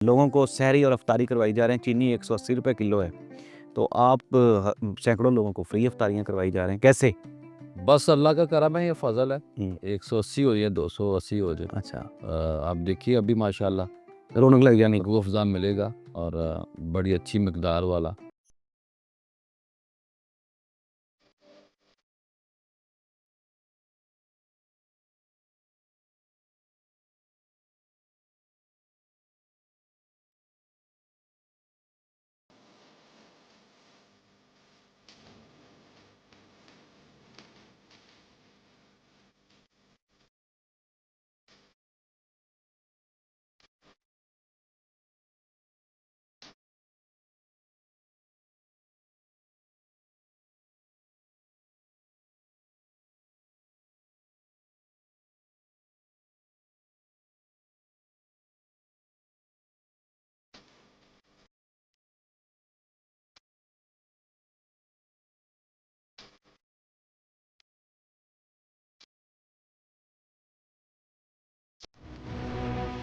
लोगों को सहरी और इफ्तारी करवाई जा रहे हैं, चीनी 180 रुपए किलो है। तो आप सैकड़ों लोगों को फ्री इफ्तारियाँ करवाई जा रहे हैं, कैसे? बस अल्लाह का करम है, ये फ़ज़ल है। हुँ, 180 हो जाए, 280 हो जाए। अच्छा, आप देखिए अभी माशाल्लाह रौनक लग जानी। रूह अफ़ज़ा मिलेगा और बड़ी अच्छी मिक़दार वाला।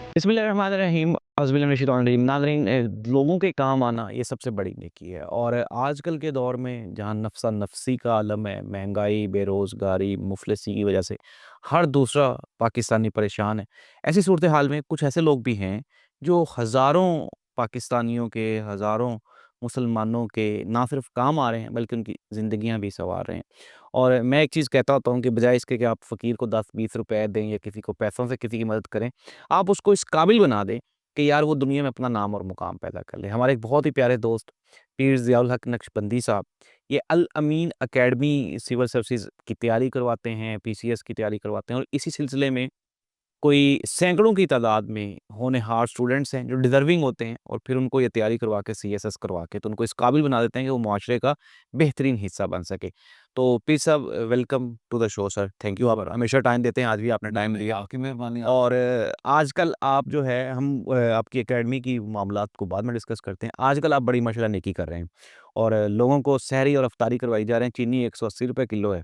बिस्मिल्लाहिर्रहमानिर्रहीम, औज़ुबिल्लाहि नाज़रीन, लोगों के काम आना ये सबसे बड़ी नेकी है। और आजकल के दौर में जहाँ नफ़्सा नफ़सी का आलम है, महंगाई, बेरोज़गारी, मुफ़लिसी की वजह से हर दूसरा पाकिस्तानी परेशान है। ऐसी सूरत हाल में कुछ ऐसे लोग भी हैं जो हज़ारों पाकिस्तानियों के, हज़ारों मुसलमानों के ना सिर्फ़ काम आ रहे हैं बल्कि उनकी ज़िंदगियाँ भी सँवार रहे हैं। और मैं एक चीज़ कहता होता हूँ कि बजाए इसके कि आप फ़कीर को 10-20 रुपए दें या किसी को पैसों से किसी की मदद करें, आप उसको इस काबिल बना दें कि यार वो दुनिया में अपना नाम और मुकाम पैदा कर ले। हमारे एक बहुत ही प्यारे दोस्त पीर ज़ियाउल हक नक्शबंदी साहब, ये अल अमीन अकेडमी सिविल सर्विसेज़ की तैयारी करवाते हैं, पीसीएस की तैयारी करवाते हैं और इसी सिलसिले में कोई सैकड़ों की तादाद में होनहार स्टूडेंट्स हैं जो डिज़र्विंग होते हैं और फिर उनको ये तैयारी करवा के सीएसएस करवा के तो उनको इस काबिल बना देते हैं कि वो मुआशरे का बेहतरीन हिस्सा बन सके। तो पीर साहब, welcome to the show sir. Thank you, आप हमेशा टाइम देते हैं, आज भी आपने टाइम दिया। आपकी मेहरबानी। और आजकल आप जो है हम आपकी अकेडमी की मामलात को बाद में डिस्कस करते हैं। आजकल आप बड़ी माशाल्लाह नेकी कर रहे हैं और लोगों को सहरी और इफ्तारी करवाई जा रहे हैं, चीनी 180 रुपए किलो है।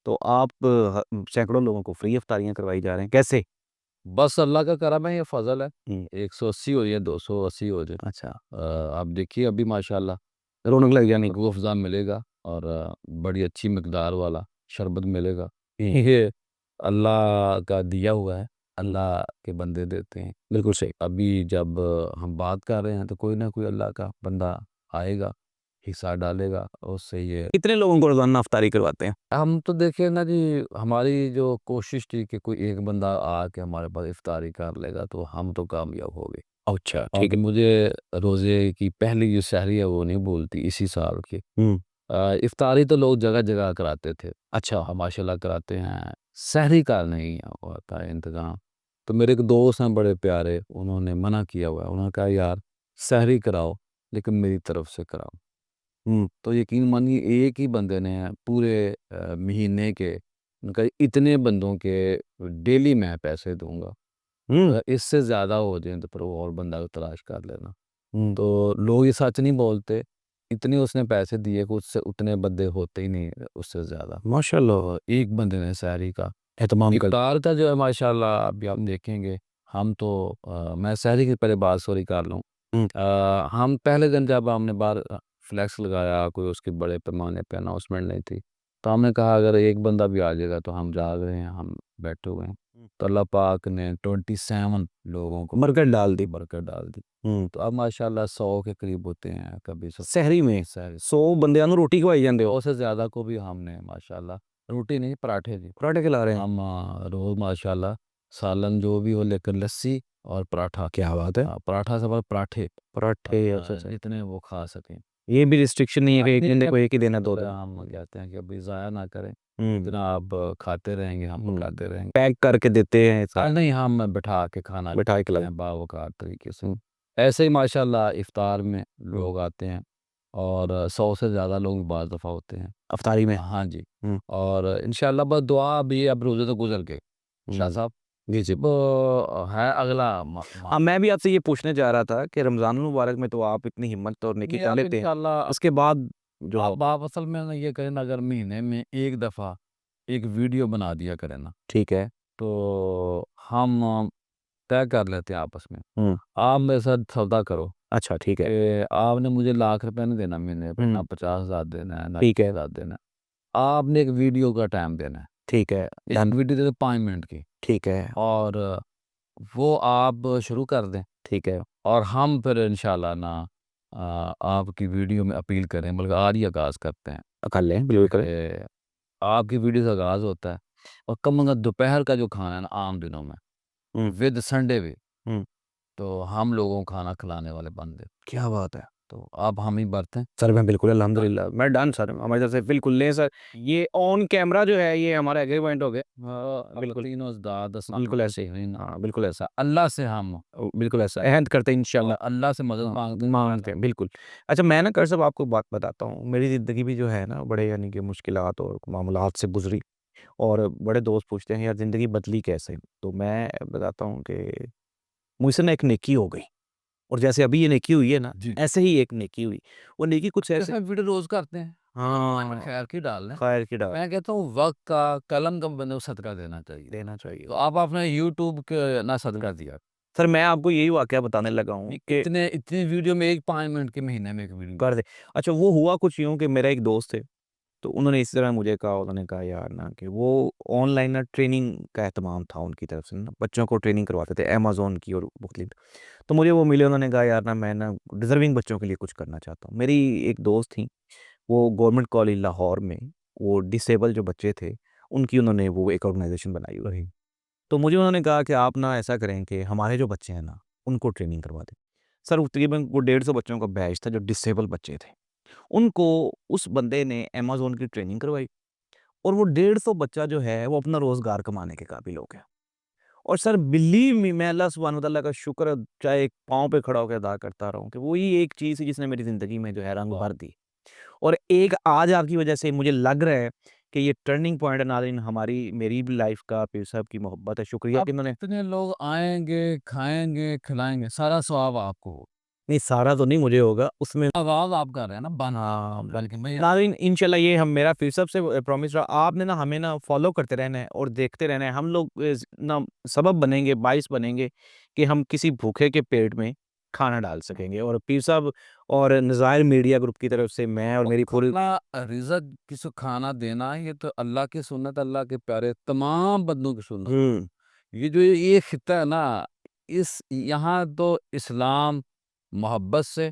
तो आप सैकड़ों लोगों को फ्री इफ्तारियाँ करवाई जा रहे हैं, कैसे? बस अल्लाह का करम है, ये फ़ज़ल है। हुँ, 180 हो जाए, 280 हो जाए। अच्छा, आप देखिए अभी माशाल्लाह रौनक लग जानी। रूह अफ़ज़ा मिलेगा और बड़ी अच्छी मिक़दार वाला शरबत मिलेगा। ये अल्लाह का दिया हुआ है, हुँ, अल्लाह के बंदे देते हैं। बिल्कुल सही। अभी जब हम बात कर रहे हैं तो कोई ना कोई अल्लाह का बंदा आएगा, हिस्सा डालेगा और उससे ये कितने लोगों को रोज़ाना इफ्तारी करवाते हैं? हम तो देखिए ना जी, हमारी जो कोशिश थी कि कोई एक बंदा आके हमारे पास इफ्तारी कर लेगा तो हम तो कामयाब हो गए। अच्छा, ठीक और है। मुझे रोज़े की पहली जो सहरी है वो नहीं भूलती इसी साल की। हुँ, इफ्तारी तो लोग जगह-जगह कराते थे। अच्छा, माशाल्लाह कराते हैं। सहरी का नहीं होता है इंतज़ाम। तो मेरे एक दोस्त हैं बड़े प्यारे, उन्होंने मना किया हुआ है। उन्होंने कहा यार सहरी कराओ लेकिन मेरी तरफ से कराओ। हुँ, तो यकीन मानिए एक ही बंदे ने पूरे महीने के उनका इतने बंदों के डेली मैं पैसे दूँगा। हुँ, अगर इससे ज़्यादा हो जाए तो फिर वो और बंदा को तलाश कर लेना। हुँ, तो लोग ये सच नहीं बोलते, इतने उसने पैसे दिए कि उससे उतने बंदे होते ही नहीं उससे ज़्यादा। माशाल्लाह, और एक बंदे ने सहरी का एहतमाम कर। इफ्तार का जो है माशाल्लाह अभी आप देखेंगे हम तो मैं सहरी की पहले बात सॉरी कर लूँ। हुँ, हम पहले दिन जब हमने बाहर फ्लैक्स लगाया, कोई उसके बड़े पैमाने पे अनाउंसमेंट नहीं थी, तो हमने कहा अगर एक बंदा भी आ जाएगा तो हम जा रहे हैं, हम बैठे हुए हैं। हुँ, तो अल्लाह पाक ने 27 लोगों को बरकत डाल दी। बरकत डाल दी। हुँ, तो अब माशाल्लाह 100 के करीब होते हैं, कभी सहरी में सैर 100 बंदिਆਂ ਨੂੰ ਰੋਟੀ ਖਵਾਈ ਜਾਂਦੇ ਹੋ? 100 से ज़्यादा को भी हमने माशाल्लाह रोटी नहीं पराठे जी। पराठे खिला रहे हैं? हम रोज़ माशाल्लाह सालन जो भी हो लेकर लस्सी और पराठा। क्या बात है! पराठा से बड़ा पराठे पराठे, अच्छा, अच्छा। जितने वो खा सकें। ये भी रिस्ट्रिक्शन नहीं है कि एक नहीं, बंदे नहीं, को एक ही देना, 2 तो देना। हम कहते हैं कि अभी ज़ाया ना करें, हुँ, जितना आप खाते रहेंगे, हम हुँ, पकाते रहेंगे। पैक करके देते हैं सब, नहीं, हम बिठा के खाना मिठाई खिलाते खिला। हैं बावक़ार तरीके से। हुँ, ऐसे ही माशाल्लाह इफ्तार में हुँ, लोग आते हैं और 100 से ज़्यादा लोग बाज़ दफ़ा होते हैं। अफ्तारी में। हाँ जी, हुँ, और इंशाअल्लाह बस दुआ अभी अब रोज़े तो गुज़र गए, शाह हुँ। साहब। जी, जी। अब है अगला म मा हाँ, मैं भी आपसे ये पूछने जा रहा था कि रमज़ानुल मुबारक में तो आप इतनी हिम्मत और नेकी नहीं कर अब लेते हैं। इंशाअल्लाह उसके बाद जो हो। अब आप असल में ना ये करें ना, अगर महीने में 1 दफ़ा एक वीडियो बना दिया करें ना, ठीक है। तो हम तय कर लेते हैं आपस में। हुँ, आप मेरे साथ सौदा करो अच्छा ठीक है। कि आपने मुझे लाख रुपए नहीं देना महीने पे, ना हुँ, 50,000 देना है, ना ठीक है, 20,000 देना है। आपने एक वीडियो का टाइम देना है। ठीक है, एक डन, वीडियो दे दो 5 मिनट की ठीक है, और वो आप शुरू कर दें ठीक है। और हम फिर इंशाल्लाह ना आपकी वीडियो में अपील करें, बल्कि आज ही आगाज़ करते हैं कर लें, बिल्कुल करें। कि आपकी वीडियो से आगाज़ होता है और कम से कम दोपहर का जो खाना है ना आम दिनों में, हुँ, विद संडे भी, हुँ, तो हम लोगों को खाना खिलाने वाले बंदे। क्या बात है! तो अब हम ही बरतें। सर मैं बिल्कुल डन। अल्हम्दुलिल्लाह, मैं डन सर, हमारी तरफ से बिल्कुल लें सर। ये ऑन कैमरा जो है ये हमारा एग्रीमेंट हो गया। बिल्कुल, तीनों दाद बिल्कुल ऐसा ही। सामने हाँ, बिल्कुल ऐसा। अल्लाह से हम बिल्कुल ऐसा, अहद करते हैं इंशाल्लाह। अल्लाह से मदद हाँ, मांगते हैं माँगते हैं, बिल्कुल। अच्छा मैं ना कर साहब आपको बात बताता हूँ, मेरी ज़िंदगी भी जो है ना बड़े यानी कि मुश्किलात और मामलात से गुज़री और बड़े दोस्त पूछते हैं यार ज़िंदगी बदली कैसे? तो मैं बताता हूँ कि मुझसे ना एक नेकी हो गई और जैसे अभी ये नेकी हुई है ना, जी। ऐसे ही एक नेकी हुई। वो नेकी कुछ ऐसे जैसे वीडियो रोज़ करते हैं, में हाँ, खैर की डाल दें। खैर की डाल मैं कहता हूँ वक़्त का, कलम का बंदे को सदका देना चाहिए। देना चाहिए। तो आप अपने यूट्यूब के ना सदका दिया। सर मैं आपको यही वाकया बताने लगा हूँ कि इतने इतनी वीडियो में एक 5 मिनट के महीने में एक वीडियो। कर दे। अच्छा वो हुआ कुछ यूँ कि मेरा एक दोस्त है, तो उन्होंने इस तरह मुझे कहा, उन्होंने कहा यार ना कि वो ऑनलाइन ना ट्रेनिंग का एहतमाम था उनकी तरफ से ना, बच्चों को ट्रेनिंग करवाते थे अमेज़न की और मुख्तलिफ। तो मुझे वो मिले, उन्होंने कहा यार ना मैं ना डिज़र्विंग बच्चों के लिए कुछ करना चाहता हूँ। मेरी एक दोस्त थी, वो गवर्नमेंट कॉलेज लाहौर में, वो डिसेबल जो बच्चे थे, उनकी उन्होंने वो एक ऑर्गनाइज़ेशन बनाई हुई है। तो मुझे उन्होंने कहा कि आप ना ऐसा करें कि हमारे जो बच्चे हैं ना, उनको ट्रेनिंग करवा दें। सर वो तकरीबन वो 150 बच्चों का बैच था जो डिसेबल बच्चे थे। उनको उस बंदे ने अमेज़न की ट्रेनिंग करवाई और वो 150 बच्चा जो है वो अपना रोज़गार कमाने के काबिल हो गया। और सर बिलीव मी मैं अल्लाह सुब्हान व तआला का शुक्र चाहे एक पाँव पे खड़ा होके अदा करता रहूँ कि वही एक चीज़ है जिसने मेरी ज़िंदगी में जो है रंग वाह! भर दी। और एक आज आपकी वजह से मुझे लग रहा है कि ये टर्निंग पॉइंट है नाज़रीन हमारी मेरी भी लाइफ़ का पीर साहब की मोहब्बत है। शुक्रिया अब कि इन्होंने इतने लोग आएँगे, खाएँगे, खिलाएँगे, सारा सवाब आपको हो। नहीं सारा तो नहीं मुझे होगा उसमें आगाज़ आप कर रहे हैं ना बन हाँ, बल्कि मैं नाज़रीन इंशाल्लाह ये हम मेरा फिर सबसे प्रॉमिस रहा आपने ना हमें ना फ़ॉलो करते रहना है और देखते रहना है। हम लोग ना सबब बनेंगे, बाइस बनेंगे कि हम किसी भूखे के पेट में खाना डाल सकेंगे और पीर साहब और नज़ायर मीडिया ग्रुप की तरफ से मैं और और मेरी पूरी खाना रिज़्क किसी को खाना देना ये तो अल्लाह की सुन्नत, अल्लाह के प्यारे तमाम बंदों की सुन्नत। हुँ, ये जो ये खित्ता है ना, इस यहाँ तो इस्लाम मोहब्बत से,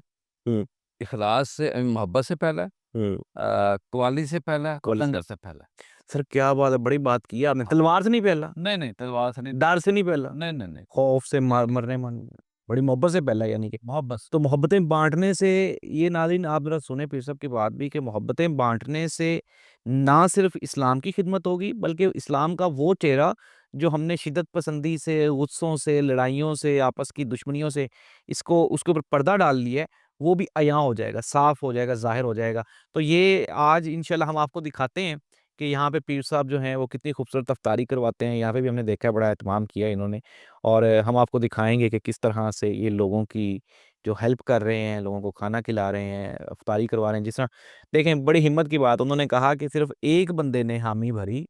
हुँ, इखलास से मोहब्बत से पहला है, हुँ, क्वालिटी से पहला है, कॉलेज लंगर से पहला है। सर क्या बात है, बड़ी बात की है आपने। हाँ। तलवार से नहीं पहला, नहीं, नहीं तलवार से नहीं, डर से नहीं पहला, नहीं, नहीं, नहीं, खौफ से मरने मन बड़ी मोहब्बत से पहला यानी कि। मोहब्बत से। तो मोहब्बतें बाँटने से ये नाज़रीन आप ज़रा सुने पीर साहब की बात भी कि मोहब्बतें बाँटने से ना सिर्फ़ इस्लाम की खिदमत होगी बल्कि इस्लाम का वो चेहरा जो हमने शिद्दत पसंदी से, गुस्सों से, लड़ाइयों से, आपस की दुश्मनियों से इसको उसके ऊपर पर्दा डाल लिया है, वो भी अयाँ हो जाएगा, साफ़ हो जाएगा, ज़ाहिर हो जाएगा। तो ये आज इंशाल्लाह हम आपको दिखाते हैं कि यहाँ पे पीर साहब जो हैं वो कितनी खूबसूरत अफ़तारी करवाते हैं। यहाँ पे भी हमने देखा है बड़ा एहतमाम किया है इन्होंने और हम आपको दिखाएँगे कि किस तरह से ये लोगों की जो हेल्प कर रहे हैं, लोगों को खाना खिला रहे हैं, इफ्तारी करवा रहे हैं। जिस तरह देखें बड़ी हिम्मत की बात उन्होंने कहा कि सिर्फ़ एक बंदे ने हामी भरी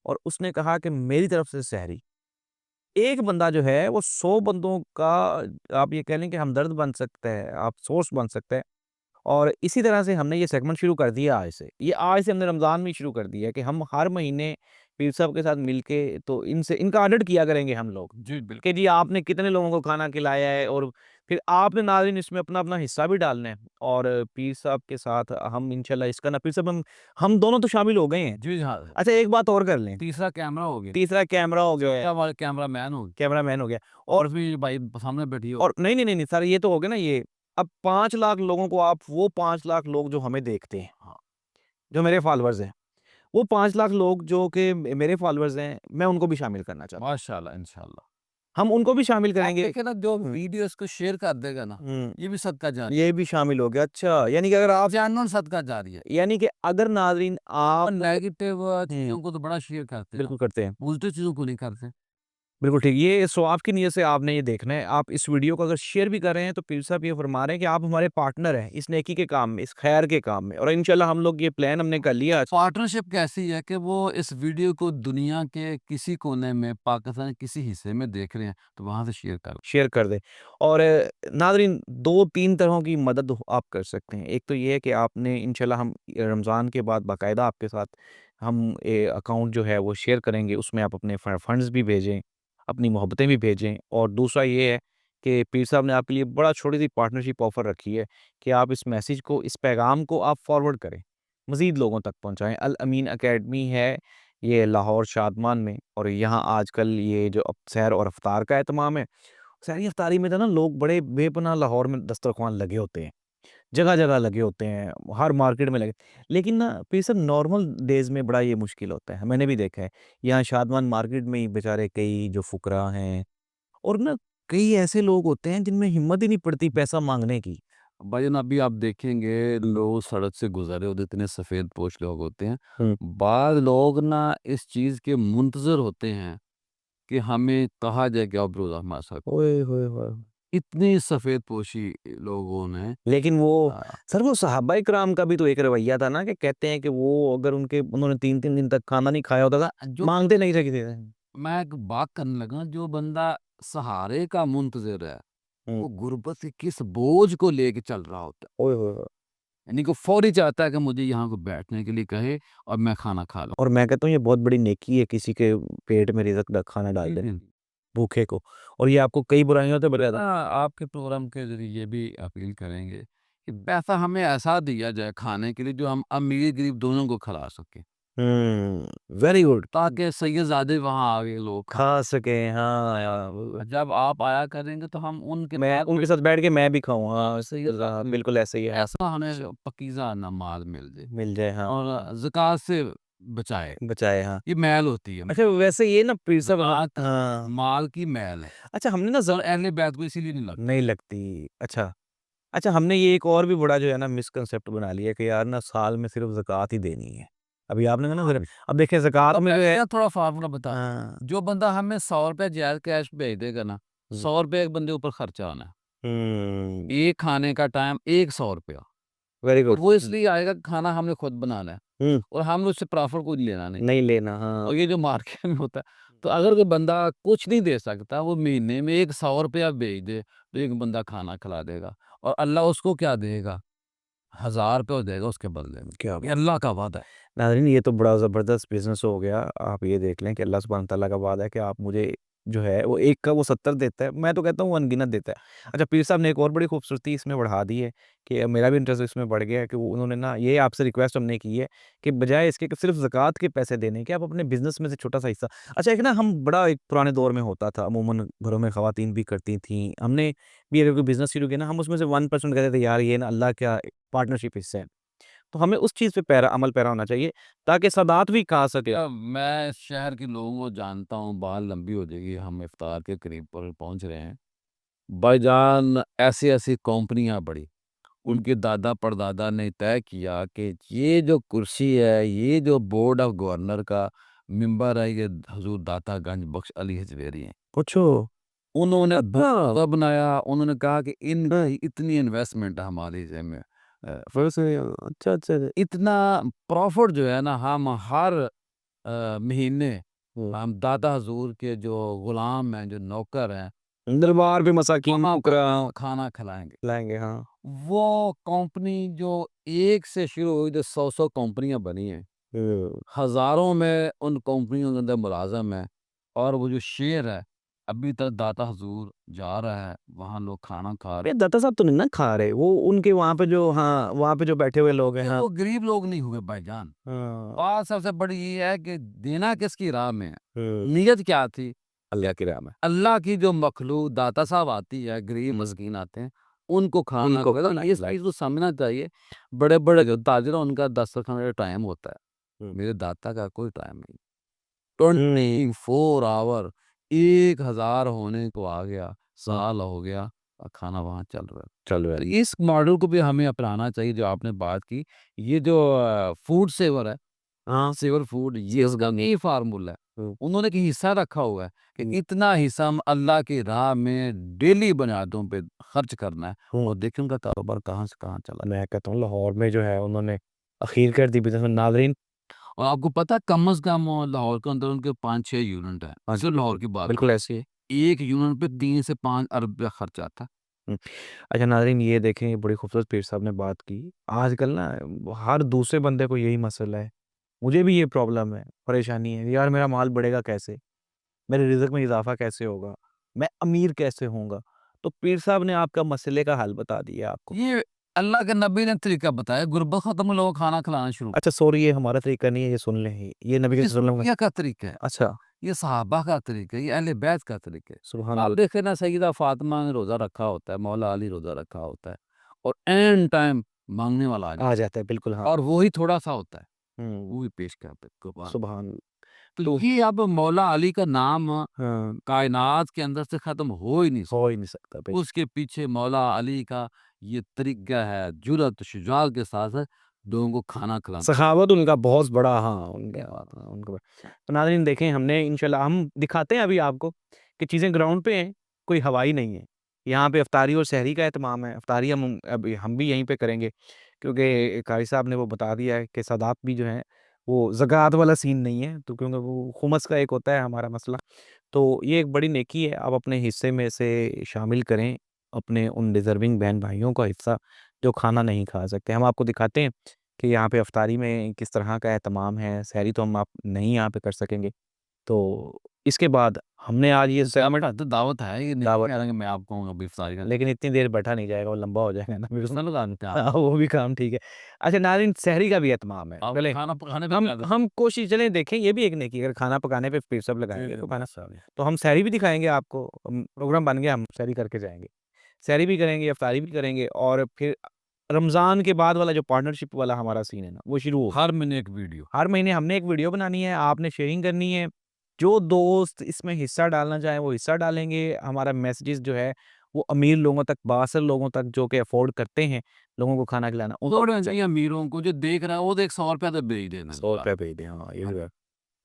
और उसने कहा कि मेरी तरफ से सहरी। एक बंदा जो है वो 100 बंदों का आप ये कह लें कि हमदर्द बन सकता है, आप सोर्स बन सकता है। और इसी तरह से हमने ये सेगमेंट शुरू कर दिया आज से। ये आज से हमने रमज़ान में ही शुरू कर दिया है कि हम हर महीने पीर साहब के साथ मिलके तो इनसे इनका ऑडिट किया करेंगे हम लोग, जी, बिल्कुल। कि जी आपने कितने लोगों को खाना खिलाया है और फिर आपने नाज़रीन इसमें अपना-अपना हिस्सा भी डालना है और पीर साहब के साथ हम इंशाल्लाह इसका ना पीर साहब हम दोनों तो शामिल हो गए हैं। जी, हाँ। अच्छा एक बात और कर लें, तीसरा कैमरा हो गया, तीसरा कैमरा हो गया है, क्या वाला कैमरामैन हो गया कैमरामैन हो गया और और फिर भाई सामने बैठी हो। और नहीं सर ये तो हो गया ना ये। अब 5 लाख लोगों को आप वो 5 लाख लोग जो हमें देखते हैं, हाँ, जो मेरे फॉलोअर्स हैं। वो 5 लाख लोग जो कि मेरे फॉलोअर्स हैं, मैं उनको भी शामिल करना चाहता हूँ। माशाल्लाह, इंशाल्लाह। हम उनको भी शामिल आप करेंगे। देखें ना जो हुँ, वीडियो इसको शेयर कर देगा ना, हुँ, ये भी सदका जारी ये भी शामिल हो गया। अच्छा, यानी कि अगर आप जेन्युइन सदका जारी है। यानी कि अगर नाज़रीन और आप नेगेटिव हुँ, चीज़ों को तो बड़ा शेयर करते हैं आप, बिल्कुल करते हैं। पॉज़िटिव चीज़ों को नहीं करते। बिल्कुल ठीक। ये स्वाब की नीयत से आपने ये देखना है। आप इस वीडियो को अगर शेयर भी कर रहे हैं तो पीर साहब ये फरमा रहे हैं कि आप हमारे पार्टनर हैं इस नेकी के काम में, इस खैर के काम में, और इंशाल्लाह हम लोग ये प्लान हमने कर लिया आज। पार्टनरशिप कैसी है कि वो इस वीडियो को दुनिया के किसी कोने में, पाकिस्तान के किसी हिस्से में देख रहे हैं, तो वहाँ से शेयर कर। शेयर कर दें। और नाज़रीन 2-3 तरह की मदद आप कर सकते हैं। एक तो ये है कि आपने इंशाल्लाह हम रमज़ान के बाद बाकायदा आपके साथ हम अकाउंट जो है वो शेयर करेंगे, उसमें आप अपने फंड्स भी भेजें, अपनी मोहब्बतें भी भेजें। और दूसरा ये है कि पीर साहब ने आपके लिए बड़ा छोटी-सी पार्टनरशिप ऑफ़र रखी है कि आप इस मैसेज को, इस पैगाम को आप फॉरवर्ड करें, मज़ीद लोगों तक पहुँचाएँ। अल अमीन अकेडमी है, ये लाहौर शादमान में, और यहाँ आजकल ये जो अब सहर और इफ्तार का एहतमाम है, सहरी इफ्तारी में तो ना लोग बड़े बेपनाह लाहौर में दस्तरख़्वान लगे होते हैं। जगह-जगह लगे होते हैं, हर मार्केट में लगे। लेकिन ना फिर सब नॉर्मल डेज़ में बड़ा ये मुश्किल होता है, मैंने भी देखा है। यहाँ शादमान मार्केट में ही बेचारे कई जो फुकरा हैं, और ना कई ऐसे लोग होते हैं जिनमें हिम्मत ही नहीं पड़ती पैसा माँगने की। भाईजान अभी आप देखेंगे लोग सड़क से गुजरे होते, इतने सफ़ेद पोश लोग होते हैं। हुँ। बाद लोग ना इस चीज़ के मुंतज़िर होते हैं कि हमें कहा जाए कि आप रोज़ा हमारे साथ। ओए होए होए! इतनी सफ़ेद पोशी लोगों ने लेकिन वो अ, सर वो सहाबाए किराम का भी तो एक रवैया था ना कि कहते हैं कि वो अगर उन्होंने 3-3 दिन तक खाना नहीं खाया होता था, जो माँगते नहीं थे किसी से। मैं एक बात करने लगा, जो बंदा सहारे का मुंतज़िर है, हुँ। वो गुर्बत के किस बोझ को लेके चल रहा होता है। ओए होए होए! यानी कि फ़ौरी चाहता है कि मुझे यहाँ को बैठने के लिए कहे और मैं खाना खा लूँ। और मैं कहता हूँ ये बहुत बड़ी नेकी है किसी के पेट में रिज़्क का खाना डाल जी, देना, जी। भूखे को। और ये आपको कई बुराइयों से बचाता है। आपके प्रोग्राम के ज़रिए ये भी अपील करेंगे कि पैसा हमें ऐसा दिया जाए खाने के लिए जो हम अमीर-गरीब दोनों को खिला सकें, वेरी गुड। ताकि सैयदज़ादे वहाँ आके लोग खा। खा सकें, हाँ यार। जब आप आया करेंगे तो हम उनके मैं साथ उनके साथ बैठ के मैं भी खाऊँ, हाँ, सैयद बिल्कुल ऐसे ही है। ऐसा हमें पकीज़ा ना माल मिल जाए मिल जाए, हाँ, और ज़कात से बचाए। बचाए, हाँ। ये मैल होती है। अच्छा वैसे ये ना पीर साहब, हाँ, ज़कात हाँ। माल की मैल है अच्छा हमने ना और अहले बैत को इसीलिए नहीं लगती। नहीं लगती, अच्छा। अच्छा हमने ये एक और भी बड़ा जो है ना मिसकंसेप्ट बना लिया है कि यार ना साल में सिर्फ़ ज़कात ही देनी है। अभी आपने कहा ना फिर, अब देखिए ज़कात अब में जो है, मैं थोड़ा फ़ॉर्मूला बता, हाँ। जो बंदा हमें ₹100 जायज़ कैश भेज देगा ना, हुँ। ₹100 एक बंदे ऊपर खर्चा आना है। हुँ, एक खाने का टाइम एक ₹100, वेरी और गुड। वो इसलिए आएगा कि खाना हमने खुद बनाना है हुँ, और हमने उससे प्रॉफ़िट कुछ लेना नहीं। नहीं लेना, हाँ। और ये जो मार्केट में होता है, तो अगर कोई बंदा कुछ नहीं दे सकता, वो महीने में एक ₹100 भेज दे, तो एक बंदा खाना खिला देगा और अल्लाह उसको क्या देगा? ₹1000 देगा उसके बदले में। क्या ये बात! अल्लाह का वादा है। नाज़रीन ये तो बड़ा ज़बरदस्त बिज़नेस हो गया। आप ये देख लें कि अल्लाह सुब्हान तआला का वादा है कि आप मुझे जो है वो एक का वो 70 देता है। मैं तो कहता हूँ वो अनगिनत देता है। अच्छा पीर साहब ने एक और बड़ी खूबसूरती इसमें बढ़ा दी है कि अब मेरा भी इंटरेस्ट इसमें बढ़ गया है कि वो उन्होंने ना ये आपसे रिक्वेस्ट हमने की है कि बजाए इसके कि सिर्फ़ ज़कात के पैसे देने के, आप अपने बिज़नेस में से छोटा-सा हिस्सा, अच्छा एक ना हम बड़ा एक पुराने दौर में होता था, अमूमन घरों में ख़वातीन भी करती थीं। हमने भी अगर कोई बिज़नेस शुरू किया ना, हम उसमें से 1% कहते थे यार ये ना अल्लाह का पार्टनरशिप हिस्सा है। तो हमें उस चीज़ पे अमल पैरा होना चाहिए ताकि सादात भी खा सके। मैं इस शहर के लोगों को जानता हूँ, बात लंबी हो जाएगी, हम इफ्तार के करीब पर पहुँच रहे हैं। भाईजान ऐसी-ऐसी कंपनियाँ बढ़ी, उनके दादा-परदादा ने तय किया कि ये जो कुर्सी है, ये जो बोर्ड ऑफ गवर्नर का मेंबर है, ये हज़ूर दाता गंज बख्श अली हज़वेरी हैं। पूछो। उन्होंने तब बनाया, उन्होंने कहा कि इनकी इतनी इन्वेस्टमेंट है हमारी ज़िम्मे, फिर से अच्छा, अच्छा। इतना प्रॉफ़िट जो है ना, हम हर महीने हुँ। हम दादा हज़ूर के जो गुलाम हैं, जो नौकर हैं, दरबार पे मसाकीन वहाँ पर मुकर्रम खाना खिलाएँगे। लाएँगे, हाँ। वो कंपनी जो एक से शुरू हुई, जो 100-100 कंपनियाँ बनी हैं, हुँ। हज़ारों में उन कंपनियों के अंदर मुलाज़िम हैं, और वो जो शेर है, अभी तक दाता हज़ूर जा रहा है, वहाँ लोग खाना खा रहे अरे दत्ता साहब तो नहीं ना खा रहे, वो उनके वहाँ पे जो, हाँ, वहाँ पे जो बैठे हुए लोग हैं, हैं। हाँ। वो गरीब लोग नहीं हुए भाईजान। हाँ। बात सबसे बड़ी ये है कि देना किसकी राह में है? हुँ। नीयत क्या थी? अल्लाह की रहम है। अल्लाह की जो मखलूक दाता साहब आती है, गरीब मस्कीन आते हैं, उनको खाना उनको खिलाना, खाना ये खिलाएँ। चीज़ तो समझना चाहिए। बड़े-बड़े जो ताजिर हैं, उनका दस्तरख़ान का टाइम होता है। हुँ। मेरे दाता का कोई टाइम नहीं। हुँ। 24 आवर 1000 होने को आ गया, साल हो गया और खाना वहाँ चल रहा है। चल रहा तो है। इस मॉडल को भी हमें अपनाना चाहिए जो आपने बात की। ये जो फूड सेवर है, हाँ। सिवर फूड ये उसका यही फार्मूला है। हुँ, उन्होंने एक हिस्सा रखा हुआ है कि हुँ, इतना हिस्सा हम अल्लाह की राह में डेली बुनियादों पे खर्च करना है हुँ। और देखिए उनका कारोबार कहाँ से कहाँ चला गया। मैं कहता हूँ लाहौर में जो है उन्होंने अख़ीर कर दी बिज़नेस में नाज़रीन। और आपको पता है कम से कम लाहौर के अंदर उनके 5-6 यूनिट हैं। हाँ जी, सिर्फ लाहौर बिल्कुल। की बात बिल्कुल करूँ, ऐसे ही है। एक यूनिट पे 3 से 5 अरब रुपया खर्च आता है। हुँ। अच्छा नाज़रीन ये देखें ये बड़ी खूबसूरत पीर साहब ने बात की। आजकल ना हर दूसरे बंदे को यही मसला है। मुझे भी ये प्रॉब्लम है, परेशानी है। यार मेरा माल बढ़ेगा कैसे? मेरे रिज़्क में इज़ाफ़ा कैसे होगा? मैं अमीर कैसे होऊँगा? तो पीर साहब ने आपका मसले का हल बता दिया आपको। ये अल्लाह के नबी ने तरीका बताया, गुर्बत खत्म हो, लोगों को खाना खिलाना शुरू। अच्छा सॉरी ये हमारा तरीका नहीं है, ये सुन लें। ये नबी के ये सल्लल्लाहु अलैहि सूफिया का तरीका है, अच्छा, ये सहाबा का तरीका है, ये अहले बैत का तरीका है। सुभान आप अल्लाह। देखें ना सईदा फातिमा ने रोज़ा रखा होता है, मौला अली रोज़ा रखा होता है और ऐन टाइम माँगने वाला आ आ जाता जाता है, बिल्कुल हाँ। है और वो ही थोड़ा-सा होता है, हुँ, वो भी पेश करते हैं कुर्बान। सुभान तो तो ये अब मौला अली का नाम हाँ, कायनात के अंदर से ख़त्म हो ही नहीं हो ही सकता। नहीं सकता भाई। उसके पीछे मौला अली का ये तरीका है, जुर्रत, शुजाअत के साथ-साथ लोगों को खाना खिलाना। सखावत उनका बहुत बड़ा हाँ, उनका क्या बात है। हाँ, उनका तो नाज़रीन देखें हमने इंशाल्लाह हम दिखाते हैं अभी आपको कि चीज़ें ग्राउंड पे हैं, कोई हवाई नहीं है। यहाँ पे इफ्तारी और सहरी का एहतमाम है। इफ्तारी हम अभी हम भी यहीं पे करेंगे क्योंकि कारी साहब ने वो बता दिया है कि सादात भी जो हैं, वो ज़कात वाला सीन नहीं है तो क्योंकि वो खुमस का एक होता है हमारा मसला। तो ये एक बड़ी नेकी है, आप अपने हिस्से में से शामिल करें, अपने उन डिज़र्विंग बहन-भाइयों का हिस्सा जो खाना नहीं खा सकते। हम आपको दिखाते हैं कि यहाँ पे इफ्तारी में किस तरह का एहतमाम है, सहरी तो हम आप नहीं यहाँ पे कर सकेंगे। तो इसके बाद हमने आज ये क्या सेगमेंट बेटा तो दावत है, ये नहीं दावत कह रहा कि मैं आपको कहूँगा अभी इफ्तारी का लेकिन इतनी देर बैठा नहीं जाएगा, वो लंबा हो जाएगा ना फिर पर्सनल काम क्या हाँ, वो भी काम ठीक है। अच्छा नाज़रीन सहरी का भी एहतमाम है, आप चलें खाना पकाने पे हम क्या हम कोशिश चलें देखें ये भी एक नेकी है, अगर खाना पकाने पे पीर साहब लगाएँगे तो खाना अच्छा तो हम सहरी भी दिखाएँगे आपको प्रोग्राम बन गया हम सहरी करके जाएँगे। सहरी भी करेंगे, इफ्तारी भी करेंगे और फिर रमज़ान के बाद वाला जो पार्टनरशिप वाला हमारा सीन है ना, वो शुरू होगा। हर महीने एक वीडियो। हर महीने हमने एक वीडियो बनानी है, आपने शेयरिंग करनी है। जो दोस्त इसमें हिस्सा डालना चाहें, वो हिस्सा डालेंगे। हमारा मैसेजेस जो है, वो अमीर लोगों तक, बाअसर लोगों तक जो कि अफ़ोर्ड करते हैं, लोगों को खाना खिलाना, उन तक थोड़े पहुँचाएँ। चाहिए अमीरों को, जो देख रहा है वो तो ₹100 तो भेज देना बस। ₹100 भेज दें, हाँ, ये हाँ, भी है।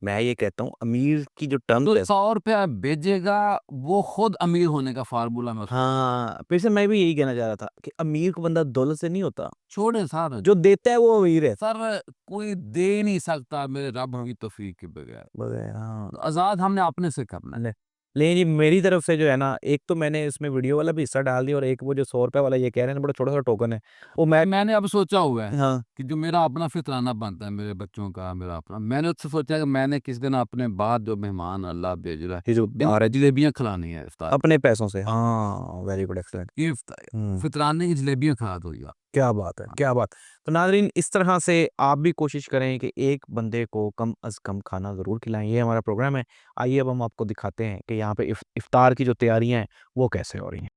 मैं ये कहता हूँ, अमीर की जो टर्म्स तो है ₹100 भेजेगा, वो खुद अमीर होने का फ़ॉर्मूला मैं उसको हाँ, फिर से मैं भी यही कहना चाह रहा था कि अमीर को बंदा दौलत से नहीं होता, छोड़े सर, जो देता है वो अमीर है। सर कोई दे नहीं सकता मेरे रब की तौफ़ीक के बगैर। बगैर हाँ। आज़ाद हमने अपने से करना है। ले लेकिन जी मेरी तरफ से जो है ना, एक तो मैंने इसमें वीडियो वाला भी हिस्सा डाल दिया और एक वो जो ₹100 वाला ये कह रहे हैं ना, बड़ा छोटा-सा टोकन है, वो मैं मैंने अब सोचा हुआ है हाँ, कि जो मेरा अपना फ़ितराना बनता है मेरे बच्चों का, मेरा अपना, मैंने उससे सोचा है कि मैंने किसी दिन अपने बाद जो मेहमान अल्लाह भेज रहा है, ये जो आ रहा है, जलेबियाँ खिलानी है इफ्तार। अपने पैसों से हाँ, वेरी गुड एक्सीलेंट। ये हुँ, फ़ितराने की जलेबियाँ खिला दो यार। क्या बात है, क्या बात! तो नाज़रीन इस तरह से आप भी कोशिश करें कि एक बंदे को कम अज़ कम खाना ज़रूर खिलाएँ, ये हमारा प्रोग्राम है। आइए अब हम आपको दिखाते हैं कि यहाँ पे इफ्तार की जो तैयारियाँ हैं, वो कैसे हो रही हैं।